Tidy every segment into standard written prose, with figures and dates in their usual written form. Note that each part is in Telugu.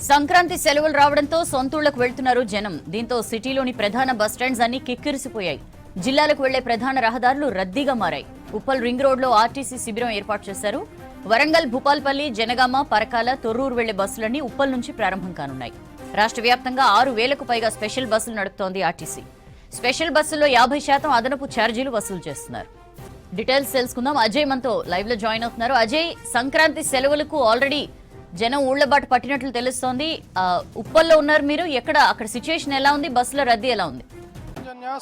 సంక్రాంతి సెలవులు రావడంతో సొంతూళ్లకు వెళ్తున్నారు జనం. దీంతో సిటీలోని ప్రధాన బస్ స్టాండ్స్ అన్ని కిక్కిరిసిపోయాయి. జిల్లాలకు వెళ్లే ప్రధాన రహదారులు రద్దీగా మారాయి. ఉప్పల్ రింగ్ రోడ్ లో ఆర్టీసీ శిబిరం ఏర్పాటు చేశారు. వరంగల్, భూపాల్పల్లి, జనగామ, పరకాల, తొర్రూరు వెళ్లే బస్సులన్నీ ఉప్పల్ నుంచి ప్రారంభం కానున్నాయి. రాష్ట్ర వ్యాప్తంగా 6,000కు పైగా స్పెషల్ బస్సులు నడుపుతోంది ఆర్టీసీ. స్పెషల్ బస్సుల్లో 50% అదనపు ఛార్జీలు వసూలు చేస్తున్నారు. డీటెయిల్స్ తెలుసుకుందాం. అజయ్ మనతో లైవ్ లో జాయిన్ అవుతున్నారు. అజయ్, సంక్రాంతి సెలవులకు ఆల్రెడీ జనం ఊళ్ల బాట పట్టినట్లు తెలుస్తోంది. ఉప్పల్లో ఉన్నారు మీరు. అక్కడ సిచ్యువేషన్ ఎలా ఉంది? బస్సుల రద్దీ ఎలా ఉంది?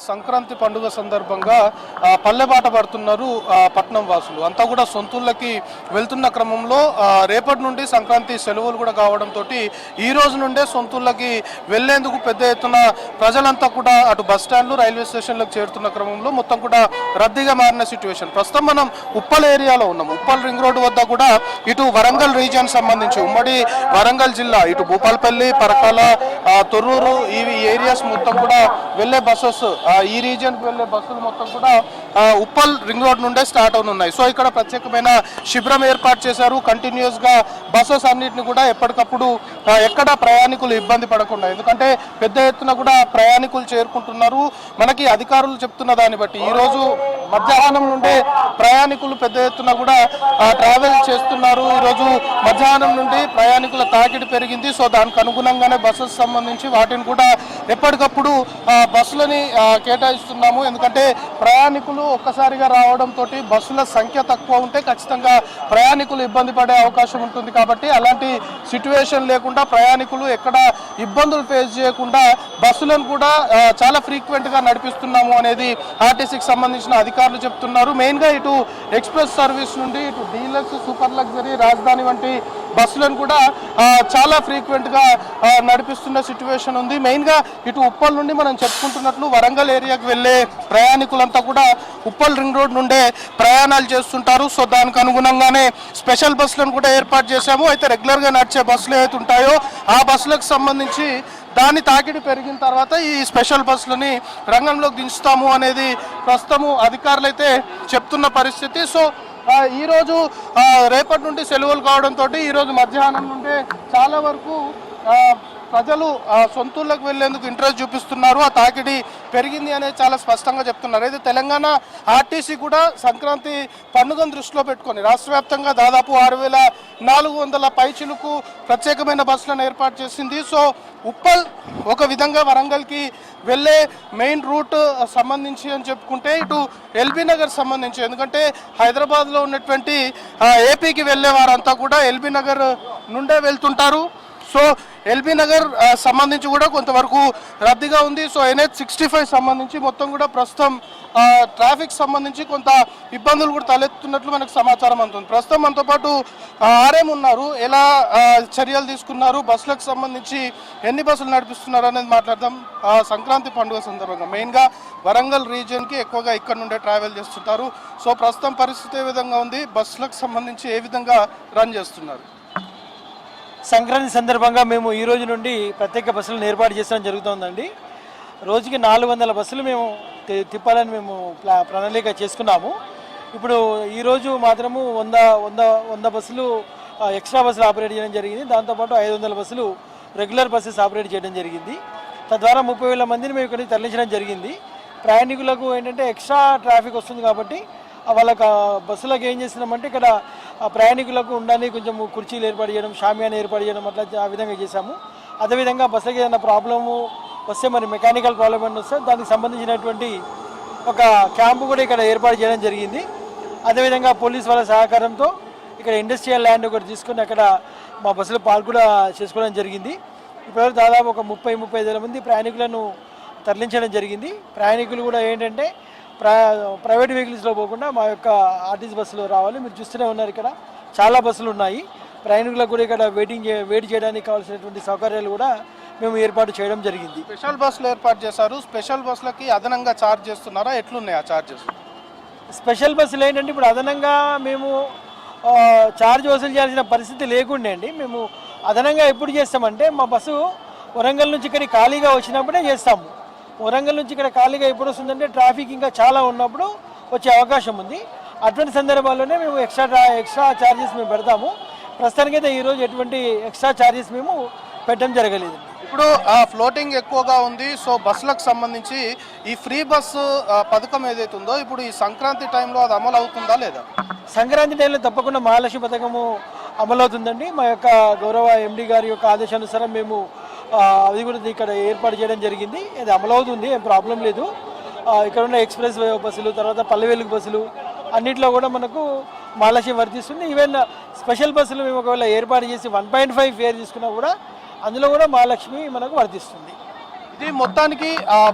సంక్రాంతి పండుగ సందర్భంగా పల్లెబాట పడుతున్నారు పట్నం వాసులు అంతా కూడా సొంతూళ్ళకి వెళ్తున్న క్రమంలో రేపటి నుండి సంక్రాంతి సెలవులు కూడా కావడంతో ఈ రోజు నుండే సొంతూళ్ళకి వెళ్లేందుకు పెద్ద ఎత్తున ప్రజలంతా కూడా అటు బస్ స్టాండ్లు, రైల్వే స్టేషన్లకు చేరుతున్న క్రమంలో మొత్తం కూడా రద్దీగా మారిన సిచ్యువేషన్. ప్రస్తుతం మనం ఉప్పల్ ఏరియాలో ఉన్నాం. ఉప్పల్ రింగ్ రోడ్డు వద్ద కూడా ఇటు వరంగల్ రీజియన్ సంబంధించి ఉమ్మడి వరంగల్ జిల్లా ఇటు భూపాల్పల్లి, పరకాల, తొర్రూరు ఈ ఏరియాస్ మొత్తం కూడా వెళ్లే బస్సెస్, ఈ రీజియన్ కు వెళ్లే బస్సులు మొత్తం కూడా ఉప్పల్ రింగ్ రోడ్ నుండే స్టార్ట్ అవునున్నాయి. సో ఇక్కడ ప్రత్యేకమైన శిబిరం ఏర్పాటు చేశారు. కంటిన్యూస్ గా బస్సెస్ అన్నింటిని కూడా ఎప్పటికప్పుడు ఎక్కడ ప్రయాణికులు ఇబ్బంది పడకుండా, ఎందుకంటే పెద్ద ఎత్తున కూడా ప్రయాణికులు చేరుకుంటున్నారు. మనకి అధికారులు చెప్తున్న దాన్ని బట్టి ఈ రోజు మధ్యాహ్నం నుండే ప్రయాణికులు పెద్ద ఎత్తున కూడా ట్రావెల్ చేస్తున్నారు. ఈరోజు మధ్యాహ్నం నుండి ప్రయాణికుల తాకిడి పెరిగింది. సో దానికి అనుగుణంగానే బస్సెస్ సంబంధించి వాటిని కూడా ఎప్పటికప్పుడు బస్సులని కేటాయిస్తున్నాము. ఎందుకంటే ప్రయాణికులు ఒక్కసారిగా రావడంతో బస్సుల సంఖ్య తక్కువ ఉంటే ఖచ్చితంగా ప్రయాణికులు ఇబ్బంది పడే అవకాశం ఉంటుంది. కాబట్టి అలాంటి సిచ్యువేషన్ లేకుండా ప్రయాణికులు ఎక్కడ ఇబ్బందులు ఫేస్ చేయకుండా బస్సులను కూడా చాలా ఫ్రీక్వెంట్ గా నడిపిస్తున్నాము అనేది ఆర్టీసీకి సంబంధించిన అధికారులు చెప్తున్నారు. మెయిన్ గా ఇటు ఎక్స్ప్రెస్ సర్వీస్ నుండి ఇటు డీలక్స్, సూపర్ లగ్జరీ, రాజధాని వంటి బస్సులను కూడా చాలా ఫ్రీక్వెంట్ గా నడిపిస్తున్న సిచ్యువేషన్ ఉంది. మెయిన్ గా ఇటు ఉప్పల్ నుండి మనం చెప్పుకుంటున్నట్లు వరంగల్ ఏరియాకి వెళ్లే ప్రయాణికులంతా కూడా ఉప్పల్ రింగ్ రోడ్ నుండే ప్రయాణాలు చేస్తుంటారు. సో దానికి అనుగుణంగానే స్పెషల్ బస్సులను కూడా ఏర్పాటు చేశాము. అయితే రెగ్యులర్ గా నడిచే బస్సులు ఏవైతే ఉంటాయో ఆ బస్సులకు సంబంధించి దాని తాకిడి పెరిగిన తర్వాత ఈ స్పెషల్ బస్సులని రంగంలోకి దించుతాము అనేది ప్రస్తుతము అధికారులు అయితే చెప్తున్న పరిస్థితి. సో ఈరోజు రేపటి నుండి సెలవులు కావడంతో ఈరోజు మధ్యాహ్నం నుండే చాలా వరకు ప్రజలు సొంతూళ్ళకు వెళ్లేందుకు ఇంట్రెస్ట్ చూపిస్తున్నారు. ఆ తాకిడి పెరిగింది అనేది చాలా స్పష్టంగా చెప్తున్నారు. అయితే తెలంగాణ ఆర్టీసీ కూడా సంక్రాంతి పండుగను దృష్టిలో పెట్టుకొని రాష్ట్ర వ్యాప్తంగా దాదాపు 6,400 పైచిలకు ప్రత్యేకమైన బస్సులను ఏర్పాటు చేసింది. సో ఉప్పల్ ఒక విధంగా వరంగల్కి వెళ్ళే మెయిన్ రూట్ సంబంధించి అని చెప్పుకుంటే ఇటు ఎల్బీ నగర్ సంబంధించి, ఎందుకంటే హైదరాబాద్లో ఉన్నటువంటి ఏపీకి వెళ్ళే వారంతా కూడా ఎల్బీ నగర్ నుండే వెళ్తుంటారు. సో ఎల్బీ నగర్ సంబంధించి కూడా కొంతవరకు రద్దీగా ఉంది. సో NH 65 సంబంధించి మొత్తం కూడా ప్రస్తుతం ట్రాఫిక్ సంబంధించి కొంత ఇబ్బందులు కూడా తలెత్తున్నట్లు మనకు సమాచారం అందుతుంది. ప్రస్తుతం మనతో పాటు RM ఉన్నారు. ఎలా చర్యలు తీసుకున్నారు, బస్సులకు సంబంధించి ఎన్ని బస్సులు నడిపిస్తున్నారు అనేది మాట్లాడదాం. సంక్రాంతి పండుగ సందర్భంగా మెయిన్గా వరంగల్ రీజియన్కి ఎక్కువగా ఇక్కడ నుండే ట్రావెల్ చేస్తుంటారు. సో ప్రస్తుతం పరిస్థితి ఏ విధంగా ఉంది, బస్సులకు సంబంధించి ఏ విధంగా రన్ చేస్తున్నారు? సంక్రాంతి సందర్భంగా మేము ఈ రోజు నుండి ప్రత్యేక బస్సులను ఏర్పాటు చేసడం జరుగుతుందండి. రోజుకి 400 బస్సులు మేము తిప్పాలని మేము ప్రణాళిక చేసుకున్నాము. ఇప్పుడు ఈరోజు మాత్రము 100 బస్సులు ఎక్స్ట్రా బస్సులు ఆపరేట్ చేయడం జరిగింది. దాంతోపాటు 500 బస్సులు రెగ్యులర్ బస్సెస్ ఆపరేట్ చేయడం జరిగింది. తద్వారా 30,000 మందిని మేము ఇక్కడికి తరలించడం జరిగింది. ప్రయాణికులకు ఏంటంటే ఎక్స్ట్రా ట్రాఫిక్ వస్తుంది కాబట్టి వాళ్ళకి బస్సులకు ఏం చేస్తున్నామంటే ఇక్కడ ప్రయాణికులకు ఉండడానికి కొంచెం కుర్చీలు ఏర్పాటు చేయడం, షామియానా ఏర్పాటు చేయడం, అట్లా ఆ విధంగా చేశాము. అదేవిధంగా బస్సులకి ఏదైనా ప్రాబ్లము వస్తే, మరి మెకానికల్ ప్రాబ్లం అని వస్తే దానికి సంబంధించినటువంటి ఒక క్యాంపు కూడా ఇక్కడ ఏర్పాటు చేయడం జరిగింది. అదేవిధంగా పోలీస్ వాళ్ళ సహకారంతో ఇక్కడ ఇండస్ట్రియల్ ల్యాండ్ ఒకటి తీసుకొని అక్కడ మా బస్సులు పార్క్ కూడా చేసుకోవడం జరిగింది. ఇప్పటివరకు దాదాపు ఒక 30-35 మంది ప్రయాణికులను తరలించడం జరిగింది. ప్రయాణికులు కూడా ఏంటంటే ప్రైవేట్ వెహికల్స్లో పోకుండా మా యొక్క ఆర్టీసీ బస్సులో రావాలి. మీరు చూస్తూనే ఉన్నారు, ఇక్కడ చాలా బస్సులు ఉన్నాయి. ప్రయాణికులకు కూడా ఇక్కడ వెయిట్ చేయడానికి కావాల్సినటువంటి సౌకర్యాలు కూడా మేము ఏర్పాటు చేయడం జరిగింది. స్పెషల్ బస్సులు ఏర్పాటు చేశారు. స్పెషల్ బస్సులకి అదనంగా ఛార్జ్ చేస్తున్నారా? ఎట్లున్నాయి ఆ ఛార్జెస్? స్పెషల్ బస్సులు ఏంటంటే ఇప్పుడు అదనంగా మేము ఛార్జ్ వసూలు చేయాల్సిన పరిస్థితి లేకుండే అండి. మేము అదనంగా ఎప్పుడు చేస్తామంటే మా బస్సు వరంగల్ నుంచి ఇక్కడికి ఖాళీగా వచ్చినప్పుడే చేస్తాము. వరంగల్ నుంచి ఇక్కడ ఖాళీగా ఎప్పుడు వస్తుందంటే ట్రాఫిక్ ఇంకా చాలా ఉన్నప్పుడు వచ్చే అవకాశం ఉంది. అటువంటి సందర్భాల్లోనే మేము ఎక్స్ట్రా ఛార్జెస్ మేము పెడతాము. ప్రస్తుతానికైతే ఈరోజు ఎటువంటి ఎక్స్ట్రా ఛార్జెస్ మేము పెట్టడం జరగలేదు. ఇప్పుడు ఫ్లోటింగ్ ఎక్కువగా ఉంది. సో బస్సులకు సంబంధించి ఈ ఫ్రీ బస్సు పథకం ఏదైతే ఉందో ఇప్పుడు ఈ సంక్రాంతి టైంలో అది అమలు అవుతుందా లేదా? సంక్రాంతి టైంలో తప్పకుండా మహాలక్ష్మి పథకము అమలవుతుందండి. మా యొక్క గౌరవ ఎండి గారి యొక్క ఆదేశానుసారం మేము అది కూడా ఇక్కడ ఏర్పాటు చేయడం జరిగింది. అది అమలవుతుంది, ఏం ప్రాబ్లం లేదు. ఇక్కడ ఉన్న ఎక్స్ప్రెస్ బస్సులు, తర్వాత పల్లె వెలుగు బస్సులు అన్నింటిలో కూడా మనకు మహాలక్ష్మి వర్తిస్తుంది. ఈవెన్ స్పెషల్ బస్సులు మేము ఒకవేళ ఏర్పాటు చేసి 1.5 ఫేర్ తీసుకున్నా కూడా అందులో కూడా మహాలక్ష్మి మనకు వర్తిస్తుంది. ఇది మొత్తానికి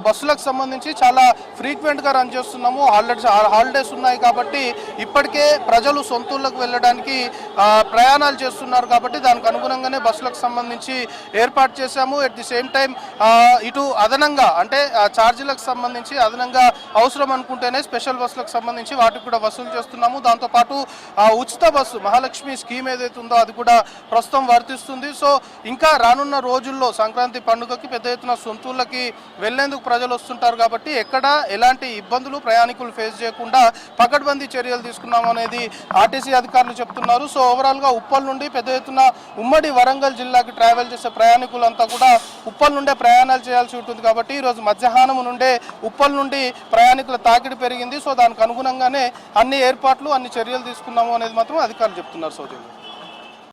బస్సులకు సంబంధించి చాలా ఫ్రీక్వెంట్గా రన్ చేస్తున్నాము. హాలిడేస్ ఉన్నాయి కాబట్టి ఇప్పటికే ప్రజలు సొంతూళ్ళకు వెళ్ళడానికి ప్రయాణాలు చేస్తున్నారు కాబట్టి దానికి అనుగుణంగానే బస్సులకు సంబంధించి ఏర్పాటు చేశాము. ఎట్ ది సేమ్ టైం ఇటు అదనంగా అంటే ఛార్జీలకు సంబంధించి అదనంగా అవసరం అనుకుంటేనే స్పెషల్ బస్సులకు సంబంధించి వాటికి కూడా వసూలు చేస్తున్నాము. దాంతోపాటు ఉచిత బస్సు మహాలక్ష్మి స్కీమ్ ఏదైతే ఉందో అది కూడా ప్రస్తుతం వర్తిస్తుంది. సో ఇంకా రానున్న రోజుల్లో సంక్రాంతి పండుగకి పెద్ద ఎత్తున సొంతూళ్ళకి వెళ్లేందుకు ప్రజలు వస్తుంటారు కాబట్టి ఎక్కడ ఎలాంటి ఇబ్బందులు ప్రయాణికులు ఫేస్ చేయకుండా పకడ్బందీ చర్యలు తీసుకున్నాము అనేది ఆర్టీసీ అధికారులు చెప్తున్నారు. సో ఓవరాల్గా ఉప్పల్ నుండి పెద్ద ఎత్తున ఉమ్మడి వరంగల్ జిల్లాకి ట్రావెల్ చేసే ప్రయాణికులంతా కూడా ఉప్పల్ నుండే ప్రయాణాలు చేయాల్సి ఉంటుంది కాబట్టి ఈరోజు మధ్యాహ్నం నుండే ఉప్పల్ నుండి ప్రయాణికుల తాకిడి పెరిగింది. సో దానికి అనుగుణంగానే అన్ని ఏర్పాట్లు అన్ని చర్యలు తీసుకున్నాము అనేది మాత్రం అధికారులు చెప్తున్నారు. సౌజన్య.